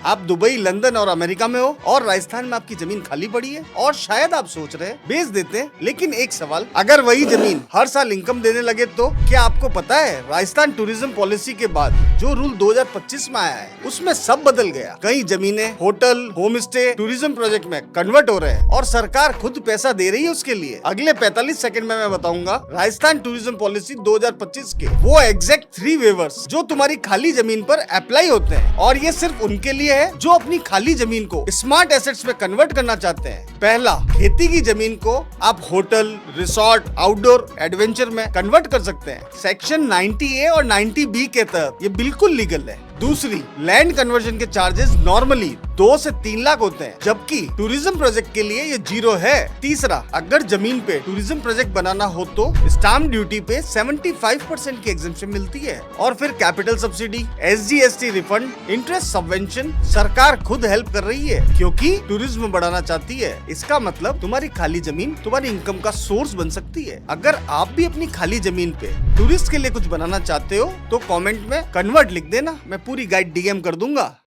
आप Dubai, London और America में हो और राजस्थान में आपकी जमीन खाली पड़ी है और शायद आप सोच रहे हैं बेच देते हैं, लेकिन एक सवाल, अगर वही जमीन हर साल इनकम देने लगे तो क्या आपको पता है राजस्थान टूरिज्म पॉलिसी के बाद जो रूल 2025 में आया है उसमें सब बदल गया। कई जमीनें hotel, home stay, tourism project में कन्वर्ट हो रहे हैं और सरकार खुद पैसा दे रही है उसके लिए। अगले 45 सेकंड में मैं बताऊंगा राजस्थान टूरिज्म पॉलिसी 2025 के वो एग्जैक्ट 3 वेवर्स जो तुम्हारी खाली जमीन पर अप्लाई होते हैं, और ये सिर्फ उनके लिए है जो अपनी खाली जमीन को स्मार्ट एसेट्स में कन्वर्ट करना चाहते हैं। पहला, खेती की जमीन को आप होटल, रिसोर्ट, आउटडोर एडवेंचर में कन्वर्ट कर सकते हैं। सेक्शन 90A और 90B के तहत ये बिल्कुल लीगल है। दूसरी, लैंड कन्वर्जन के चार्जेस नॉर्मली 2 से 3 लाख होते हैं, जबकि टूरिज्म प्रोजेक्ट के लिए ये 0 है। तीसरा, अगर जमीन पे टूरिज्म प्रोजेक्ट बनाना हो तो स्टाम्प ड्यूटी पे 75% की एग्जेम्पशन मिलती है। और फिर capital subsidy, SGST refund, interest subvention सरकार खुद हेल्प कर रही है क्योंकि टूरिज्म बढ़ाना चाहती है। इसका मतलब तुम्हारी खाली जमीन तुम्हारी इनकम का सोर्स बन सकती है। अगर आप भी अपनी खाली जमीन पे टूरिस्ट के लिए कुछ बनाना चाहते हो तो कमेंट में कन्वर्ट लिख देना, मैं पूरी गाइड DM कर दूंगा।